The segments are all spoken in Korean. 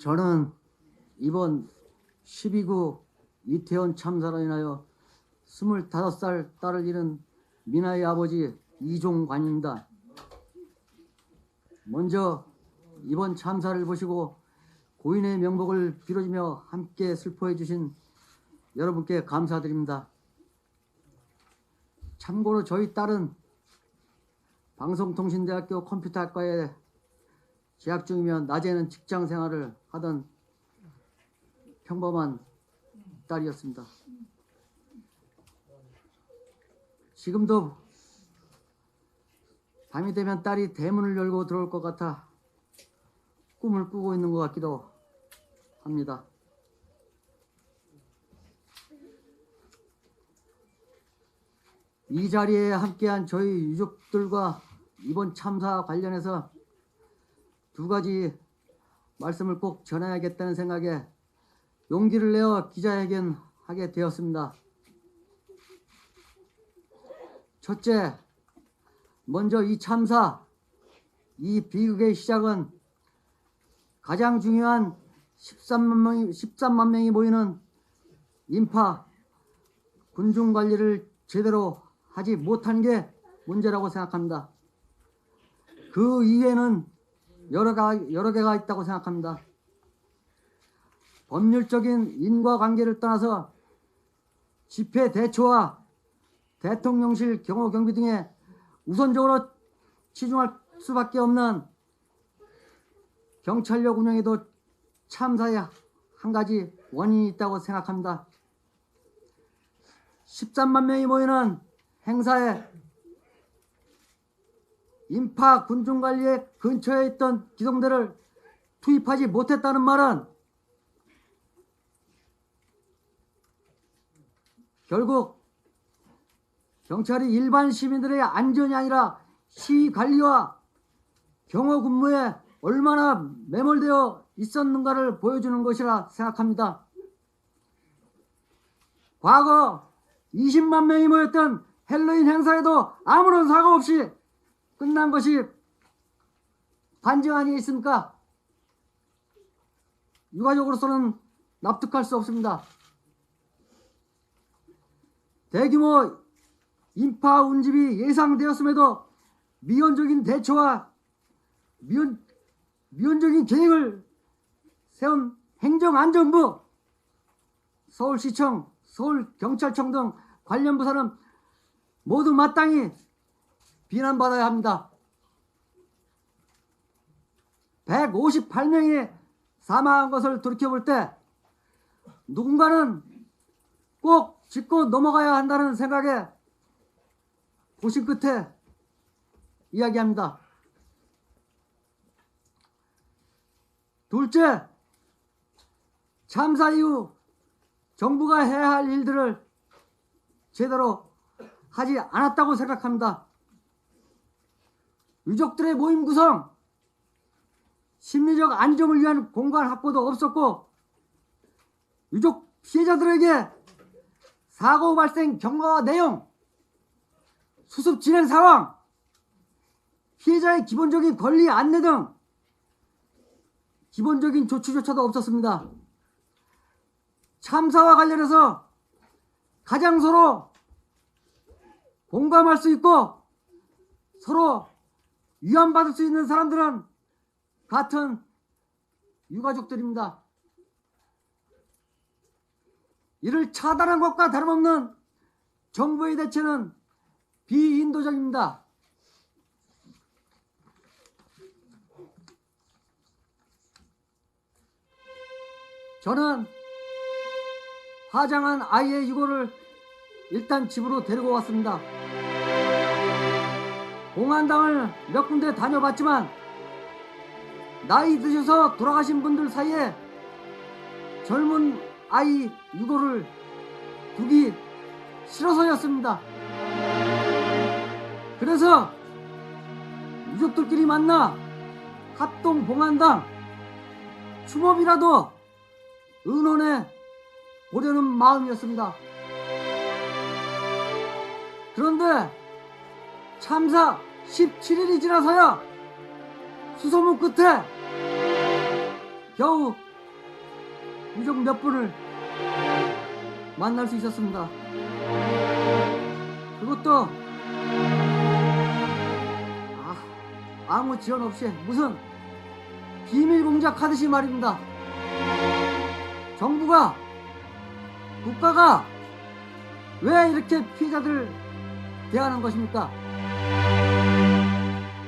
저는 이번 12구 이태원 참사로 인하여 25살 딸을 잃은 미나의 아버지 이종관입니다. 먼저 이번 참사를 보시고 고인의 명복을 빌어주며 함께 슬퍼해 주신 여러분께 감사드립니다. 참고로 저희 딸은 방송통신대학교 컴퓨터학과에 재학 중이며 낮에는 직장 생활을 하던 평범한 딸이었습니다. 지금도 밤이 되면 딸이 대문을 열고 들어올 것 같아 꿈을 꾸고 있는 것 같기도 합니다. 이 자리에 함께한 저희 유족들과 이번 참사와 관련해서 두 가지 말씀을 꼭 전해야겠다는 생각에 용기를 내어 기자회견하게 되었습니다. 첫째, 먼저 이 참사, 이 비극의 시작은 가장 중요한 13만 명이 모이는 인파, 군중 관리를 제대로 하지 못한 게 문제라고 생각합니다. 그 이유에는 여러 개가 있다고 생각합니다. 법률적인 인과관계를 떠나서 집회 대처와 대통령실 경호 경비 등에 우선적으로 치중할 수밖에 없는 경찰력 운영에도 참사에 한 가지 원인이 있다고 생각합니다. 13만 명이 모이는 행사에 인파 군중관리에 근처에 있던 기동대를 투입하지 못했다는 말은 결국 경찰이 일반 시민들의 안전이 아니라 시위 관리와 경호 근무에 얼마나 매몰되어 있었는가를 보여주는 것이라 생각합니다. 과거 20만 명이 모였던 헬로윈 행사에도 아무런 사고 없이 끝난 것이 반증 아니겠습니까? 유가족으로서는 납득할 수 없습니다. 대규모 인파 운집이 예상되었음에도 미온적인 대처와 미온적인 계획을 세운 행정안전부, 서울시청, 서울경찰청 등 관련 부서는 모두 마땅히 비난받아야 합니다. 158명이 사망한 것을 돌이켜볼 때 누군가는 꼭 짚고 넘어가야 한다는 생각에 고심 끝에 이야기합니다. 둘째, 참사 이후 정부가 해야 할 일들을 제대로 하지 않았다고 생각합니다. 유족들의 모임 구성, 심리적 안정을 위한 공간 확보도 없었고, 유족 피해자들에게 사고 발생 경과와 내용, 수습 진행 상황, 피해자의 기본적인 권리 안내 등 기본적인 조치조차도 없었습니다. 참사와 관련해서 가장 서로 공감할 수 있고 서로 위안받을 수 있는 사람들은 같은 유가족들입니다. 이를 차단한 것과 다름없는 정부의 대처는 비인도적입니다. 저는 화장한 아이의 유고를 일단 집으로 데리고 왔습니다. 공안당을 몇 군데 다녀봤지만 나이 드셔서 돌아가신 분들 사이에 젊은 아이 유고를 두기 싫어서였습니다. 그래서 유족들끼리 만나 합동 봉안당 추모비라도 의논해 보려는 마음이었습니다. 그런데 참사 17일이 지나서야 수소문 끝에 겨우 유족 몇 분을 만날 수 있었습니다. 그것도 아무 지원 없이 무슨 비밀 공작하듯이 말입니다. 정부가, 국가가 왜 이렇게 피해자들 대하는 것입니까?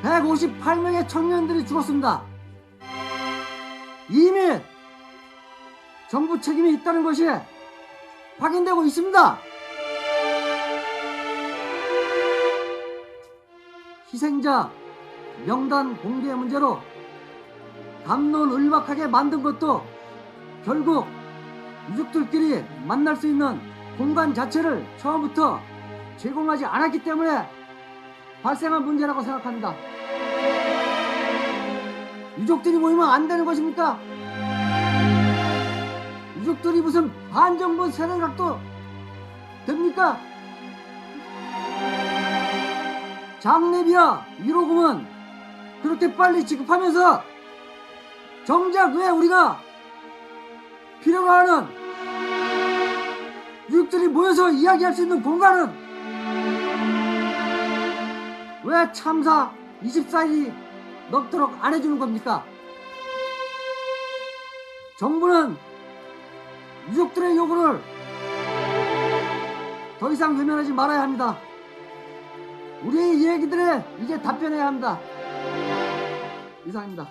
158명의 청년들이 죽었습니다. 이미 정부 책임이 있다는 것이 확인되고 있습니다. 희생자 명단 공개 문제로 담론을박하게 만든 것도 결국 유족들끼리 만날 수 있는 공간 자체를 처음부터 제공하지 않았기 때문에 발생한 문제라고 생각합니다. 유족들이 모이면 안 되는 것입니까? 유족들이 무슨 반정부 세력도 됩니까? 장례비와 위로금은 그렇게 빨리 지급하면서 정작 왜 우리가 필요로 하는 유족들이 모여서 이야기할 수 있는 공간은 왜 참사 24일이 넘도록 안 해주는 겁니까? 정부는 유족들의 요구를 더 이상 외면하지 말아야 합니다. 우리의 얘기들에 이제 답변해야 합니다. 이상입니다.